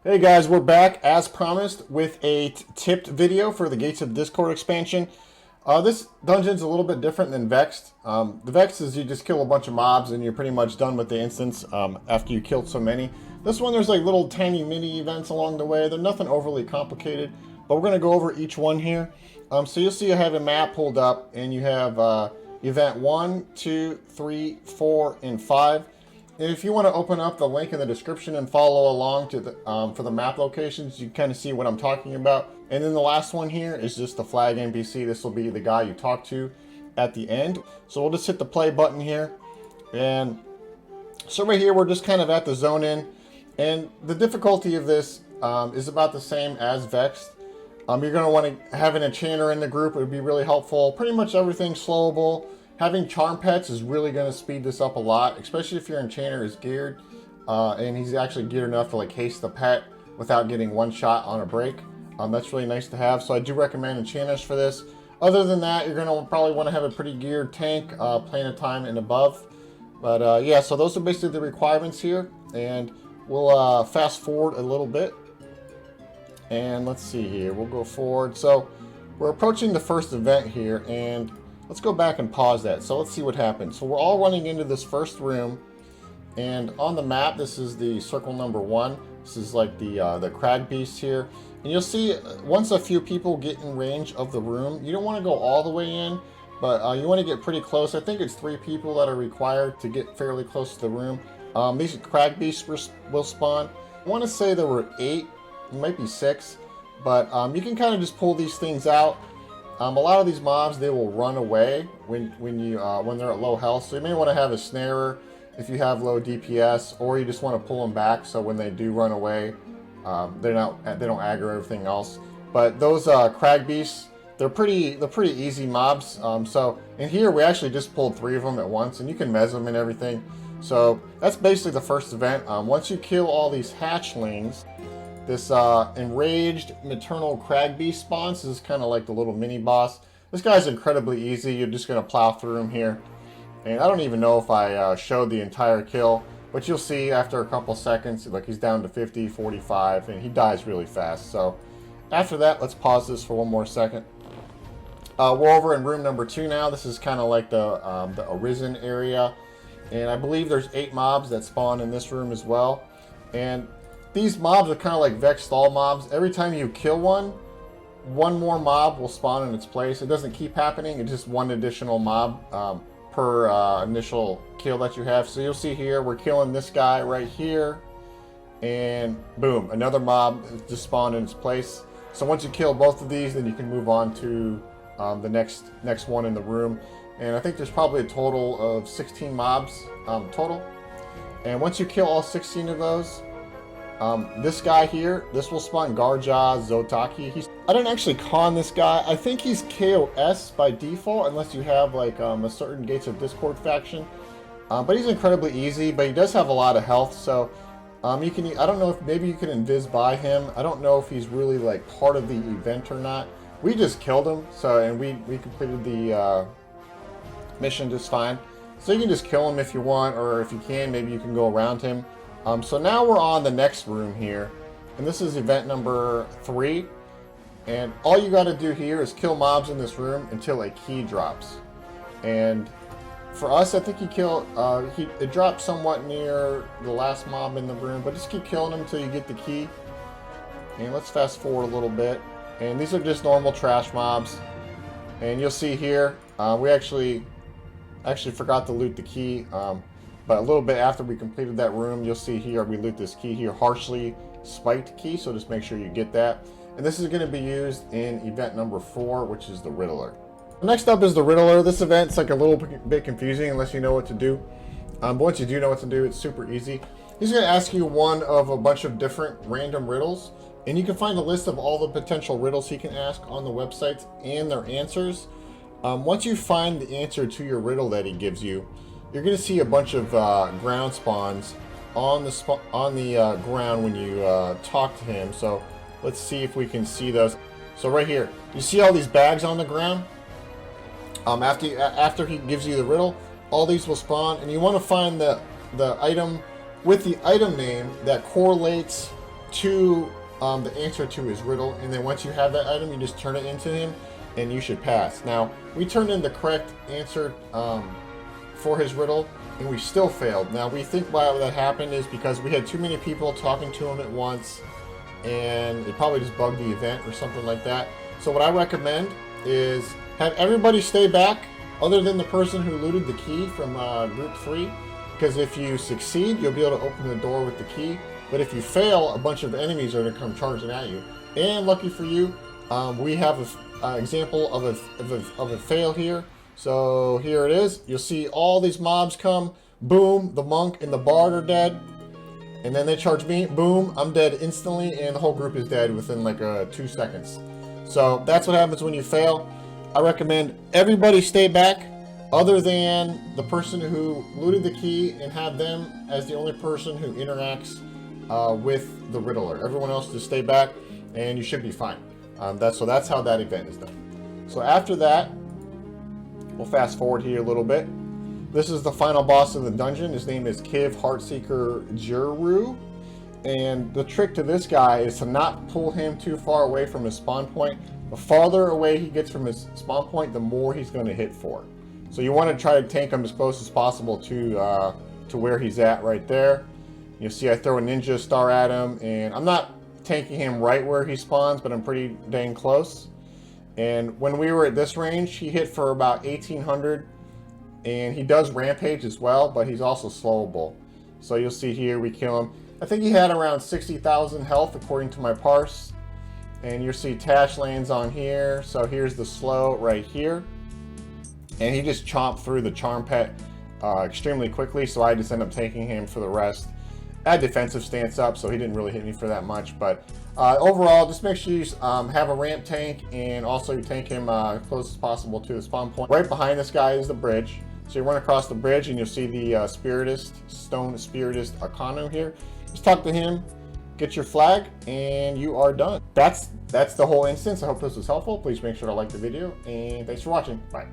Hey guys, we're back as promised with a tipped video for the Gates of Discord expansion. This dungeon's a little bit different than Vexed. The Vexed is you just kill a bunch of mobs and you're pretty much done with the instance after you killed so many. This one there's like little tiny mini events along the way. They're nothing overly complicated, but we're going to go over each one here. So you'll see I have a map pulled up and you have event 1, 2, 3, 4, and 5. And if you want to open up the link in the description and follow along to the for the map locations, you kind of see what I'm talking about. And then the last one here is just the flag NPC. This will be the guy you talk to at the end. So we'll just hit the play button here. And so right here, we're just kind of at the zone in. And the difficulty of this is about the same as Vexed. You're going to want to have an enchanter in the group. It would be really helpful. Pretty much everything's slowable. Having charm pets is really going to speed this up a lot, especially if your enchanter is geared and he's actually geared enough to like haste the pet without getting one shot on a break. That's really nice to have, so I do recommend enchanters for this. Other than that, you're going to probably want to have a pretty geared tank, plane of time and above. But yeah, so those are basically the requirements here, and we'll fast forward a little bit. And let's see here, we'll go forward. So we're approaching the first event here, and let's go back and pause that. So let's see what happens. So we're all running into this first room, and on the map, this is the circle number 1. This is like the Crag beast here. And you'll see once a few people get in range of the room, you don't want to go all the way in, but you want to get pretty close. I think it's 3 people that are required to get fairly close to the room. These Crag beasts will spawn. I want to say there were 8, it might be 6, but you can kind of just pull these things out. A lot of these mobs, they will run away when they're at low health, so you may want to have a snarer if you have low DPS, or you just want to pull them back so when they do run away, they don't aggro everything else. But those Crag beasts, they're pretty easy mobs. So in here we actually just pulled 3 of them at once, and you can mez them and everything. So that's basically the first event. Once you kill all these hatchlings, this enraged maternal Crag beast spawns. This is kind of like the little mini boss. This guy's incredibly easy. You're just going to plow through him here. And I don't even know if I showed the entire kill, but you'll see after a couple seconds, like he's down to 50, 45, and he dies really fast. So after that, let's pause this for one more second. We're over in room number 2 now. This is kind of like the Arizon area. And I believe there's 8 mobs that spawn in this room as well. And these mobs are kind of like Vex stall mobs. Every time you kill one more mob will spawn in its place. It doesn't keep happening. It's just one additional mob per initial kill that you have. So you'll see here, we're killing this guy right here. And boom, another mob just spawned in its place. So once you kill both of these, then you can move on to the next one in the room. And I think there's probably a total of 16 mobs total. And once you kill all 16 of those, this guy here, this will spawn Garja Zotaki. I didn't actually con this guy. I think he's KOS by default, unless you have like a certain Gates of Discord faction. But he's incredibly easy, but he does have a lot of health, so you can. I don't know if maybe you can invis by him. I don't know if he's really like part of the event or not. We just killed him, so and we completed the mission just fine. So you can just kill him if you want, or if you can, maybe you can go around him. So now we're on the next room here, and this is event number 3, and all you got to do here is kill mobs in this room until a key drops. And for us, I think it dropped somewhat near the last mob in the room, but just keep killing them until you get the key. And let's fast forward a little bit, and these are just normal trash mobs. And you'll see here, we actually forgot to loot the key. But a little bit after we completed that room, you'll see here we loot this key here, harshly spiked key, so just make sure you get that. And this is going to be used in event number 4, which is the Riddler. Next up is the Riddler. This event's like a little bit confusing unless you know what to do. But once you do know what to do, it's super easy. He's going to ask you one of a bunch of different random riddles, and you can find a list of all the potential riddles he can ask on the websites and their answers. Once you find the answer to your riddle that he gives you, you're going to see a bunch of ground spawns on the ground when you talk to him. So let's see if we can see those. So right here, you see all these bags on the ground? After he gives you the riddle, all these will spawn, and you want to find the item with the item name that correlates to the answer to his riddle, and then once you have that item, you just turn it into him, and you should pass. Now, we turned in the correct answer for his riddle, and we still failed. Now, we think why that happened is because we had too many people talking to him at once, and it probably just bugged the event or something like that. So what I recommend is have everybody stay back, other than the person who looted the key from group 3, because if you succeed, you'll be able to open the door with the key. But if you fail, a bunch of enemies are going to come charging at you. And lucky for you, we have an example of a fail here. So here it is. You'll see all these mobs come. Boom, the monk and the bard are dead. And then they charge me. Boom, I'm dead instantly, and the whole group is dead within like 2 seconds. So that's what happens when you fail. I recommend everybody stay back, other than the person who looted the key, and have them as the only person who interacts with the riddler. Everyone else just stay back, and you should be fine. That's how that event is done. So after that, we'll fast forward here a little bit. This is the final boss of the dungeon. His name is Kiv Heartseeker Jiru. And the trick to this guy is to not pull him too far away from his spawn point. The farther away he gets from his spawn point, the more he's going to hit for. So you want to try to tank him as close as possible to where he's at right there. You see I throw a ninja star at him, and I'm not tanking him right where he spawns, but I'm pretty dang close. And when we were at this range, he hit for about 1800, and he does rampage as well, but he's also slowable. So you'll see here we kill him. I think he had around 60,000 health according to my parse. And you'll see Tash lands on here. So here's the slow right here. And he just chomped through the charm pet extremely quickly, so I just ended up taking him for the rest. I had defensive stance up, so he didn't really hit me for that much. But overall, just make sure you have a ramp tank, and also you tank him close as possible to the spawn point. Right behind this guy is the bridge. So you run across the bridge, and you'll see the stone spiritist Akano here. Just talk to him, get your flag, and you are done. That's the whole instance. I hope this was helpful. Please make sure to like the video, and thanks for watching. Bye.